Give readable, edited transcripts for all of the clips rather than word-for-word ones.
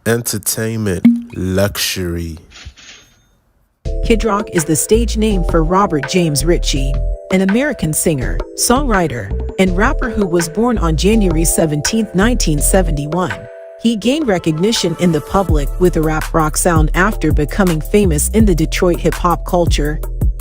Entertainment luxury. Kid Rock is the stage name for Robert James Ritchie, an American singer, songwriter, and rapper who was born on January 17, 1971. He gained recognition in the public with a rap rock sound after becoming famous in the Detroit hip-hop culture,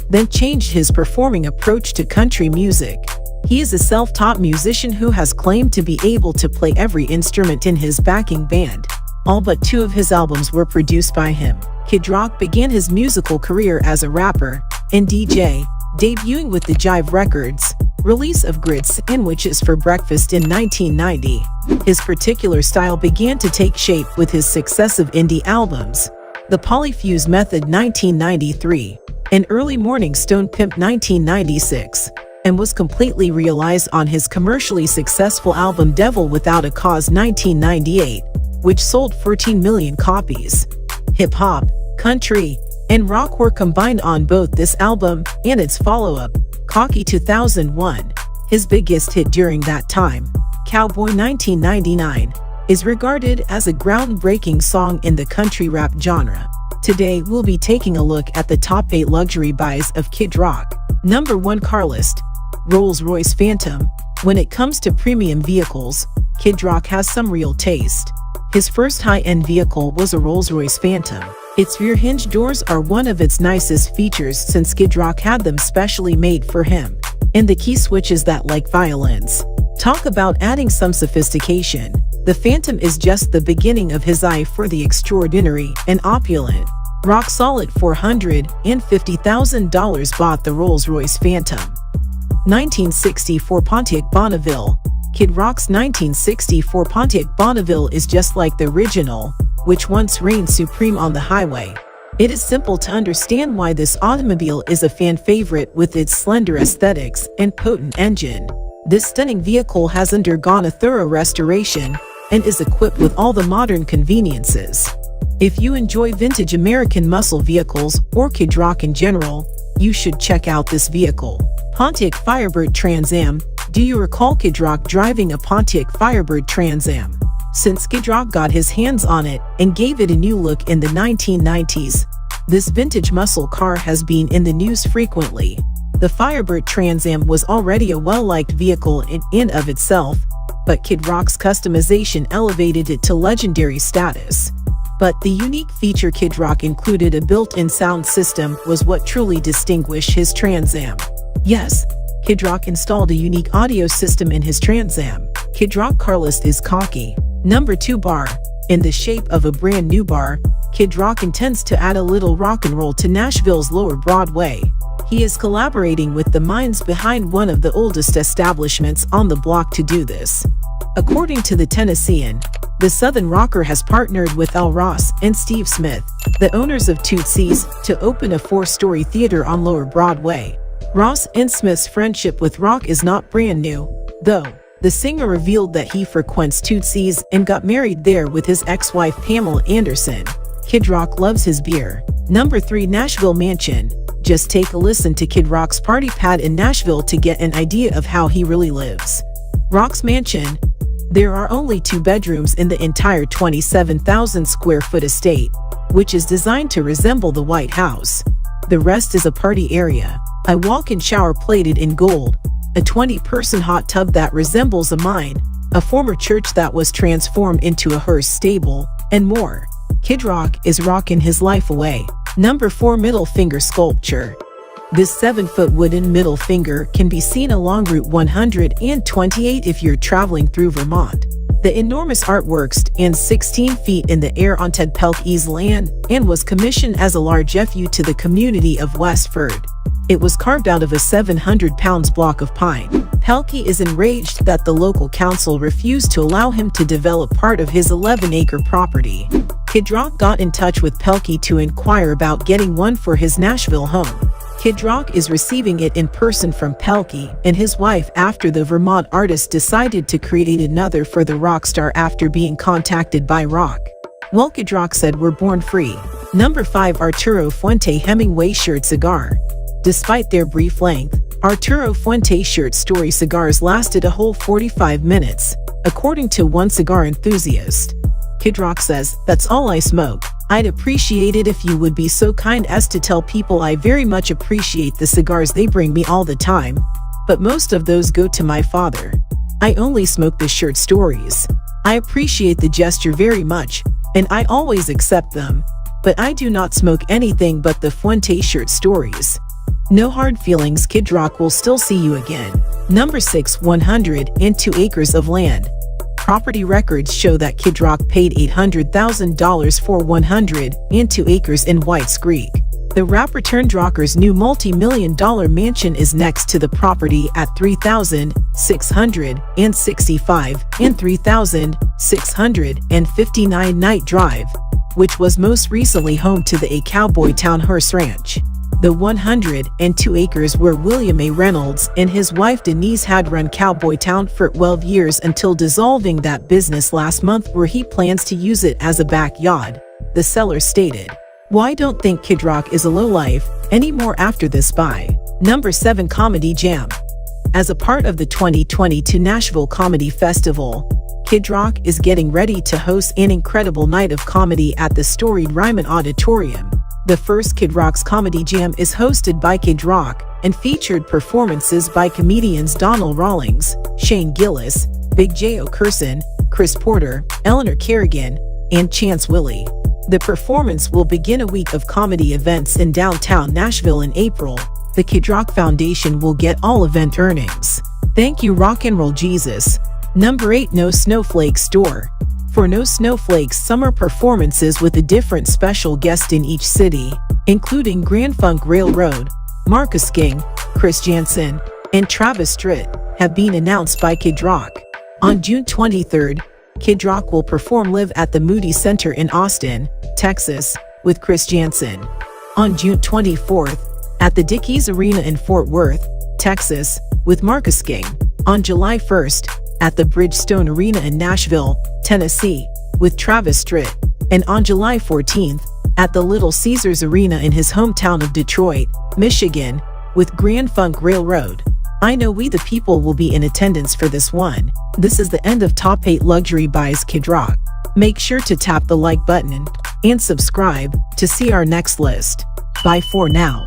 then changed his performing approach to country music. He is a self-taught musician who has claimed to be able to play every instrument in his backing band. All but 2 of his albums were produced by him. Kid Rock began his musical career as a rapper and DJ, debuting with the Jive Records release of Grits and Witches for Breakfast in 1990. His particular style began to take shape with his successive indie albums, The Polyfuse Method 1993 and Early Morning Stone Pimp 1996, and was completely realized on his commercially successful album Devil Without a Cause 1998, which sold 14 million copies. Hip-hop, country, and rock were combined on both this album and its follow-up, Cocky 2001. His biggest hit during that time, Cowboy 1999, is regarded as a groundbreaking song in the country rap genre. Today we'll be taking a look at the top 8 luxury buys of Kid Rock. Number 1 car list. Rolls-Royce Phantom. When it comes to premium vehicles, Kid Rock has some real taste. His first high-end vehicle was a Rolls-Royce Phantom. Its rear hinge doors are one of its nicest features since Kid Rock had them specially made for him. And the key switches that like violins. Talk about adding some sophistication. The Phantom is just the beginning of his eye for the extraordinary and opulent. Rock solid $450,000 bought the Rolls-Royce Phantom. 1964 Pontiac Bonneville. Kid Rock's 1964 Pontiac Bonneville is just like the original, which once reigned supreme on the highway. It is simple to understand why this automobile is a fan favorite with its slender aesthetics and potent engine. This stunning vehicle has undergone a thorough restoration and is equipped with all the modern conveniences. If you enjoy vintage American muscle vehicles or Kid Rock in general, you should check out this vehicle. Pontiac Firebird Trans Am. Do you recall Kid Rock driving a Pontiac Firebird Trans Am? Since Kid Rock got his hands on it and gave it a new look in the 1990s, this vintage muscle car has been in the news frequently. The Firebird Trans Am was already a well-liked vehicle in and of itself, but Kid Rock's customization elevated it to legendary status. But the unique feature Kid Rock included a built-in sound system was what truly distinguished his Trans Am. Yes, Kid Rock installed a unique audio system in his Trans Am. Kid Rock car list is cocky. Number 2 bar. In the shape of a brand new bar, Kid Rock intends to add a little rock and roll to Nashville's Lower Broadway. He is collaborating with the minds behind one of the oldest establishments on the block to do this. According to the Tennessean, the Southern rocker has partnered with Al Ross and Steve Smith, the owners of Tootsie's, to open a 4-story theater on Lower Broadway. Ross and Smith's friendship with Rock is not brand new, though. The singer revealed that he frequents Tootsie's and got married there with his ex-wife Pamela Anderson. Kid Rock loves his beer. Number 3 Nashville Mansion. Just take a listen to Kid Rock's party pad in Nashville to get an idea of how he really lives. Rock's mansion. There are only 2 bedrooms in the entire 27,000 square foot estate, which is designed to resemble the White House. The rest is a party area, a walk-in shower plated in gold, a 20-person hot tub that resembles a mine, a former church that was transformed into a hearse stable, and more. Kid Rock is rocking his life away. Number 4 Middle Finger Sculpture. This 7-foot wooden middle finger can be seen along Route 128 if you're traveling through Vermont. The enormous artwork stands 16 feet in the air on Ted Pelkey's land and was commissioned as a large FU to the community of Westford. It was carved out of a 700-pound block of pine. Pelkey is enraged that the local council refused to allow him to develop part of his 11-acre property. Kid Rock got in touch with Pelkey to inquire about getting one for his Nashville home. Kid Rock is receiving it in person from Pelkey and his wife after the Vermont artist decided to create another for the rock star after being contacted by Rock. Well, Kid Rock said, "We're born free." Number 5 Arturo Fuente Hemingway Shirt Cigar. Despite their brief length, Arturo Fuente Shirt Story cigars lasted a whole 45 minutes, according to one cigar enthusiast. Kid Rock says, "That's all I smoke. I'd appreciate it if you would be so kind as to tell people I very much appreciate the cigars they bring me all the time. But most of those go to my father. I only smoke the short stories. I appreciate the gesture very much, and I always accept them. But I do not smoke anything but the Fuente short stories." No hard feelings, Kid Rock will still see you again. Number 6. 102 acres of land. Property records show that Kid Rock paid $800,000 for 102 acres in Whites Creek. The rapper turned rocker's new multi-million-dollar mansion is next to the property at 3,665 and 3,659 Night Drive, which was most recently home to the A Cowboy Town Horse Ranch. The 102 acres where William A. Reynolds and his wife Denise had run Cowboy Town for 12 years until dissolving that business last month, where he plans to use it as a backyard, the seller stated. Why don't think Kid Rock is a lowlife anymore after this buy? Number 7. Comedy Jam. As a part of the 2022 Nashville Comedy Festival, Kid Rock is getting ready to host an incredible night of comedy at the storied Ryman Auditorium. The first Kid Rock's Comedy Jam is hosted by Kid Rock and featured performances by comedians Donald Rawlings, Shane Gillis, Big J. Okerson, Chris Porter, Eleanor Kerrigan, and Chance Willie. The performance will begin a week of comedy events in downtown Nashville in April. The Kid Rock Foundation will get all event earnings. Thank you, Rock and Roll Jesus. Number 8. No Snowflakes Tour. For No Snowflakes summer performances with a different special guest in each city, including Grand Funk Railroad, Marcus King, Chris Janson, and Travis Tritt, have been announced by Kid Rock. On June 23rd, Kid Rock will perform live at the Moody Center in Austin, Texas, with Chris Janson. On June 24th, at the Dickies Arena in Fort Worth, Texas, with Marcus King. On July 1st, at the Bridgestone Arena in Nashville, Tennessee, with Travis Tritt. And on July 14th, at the Little Caesars Arena in his hometown of Detroit, Michigan, with Grand Funk Railroad. I know we the people will be in attendance for this one. This is the end of Top 8 Luxury Buys Kid Rock. Make sure to tap the like button and subscribe to see our next list. Bye for now.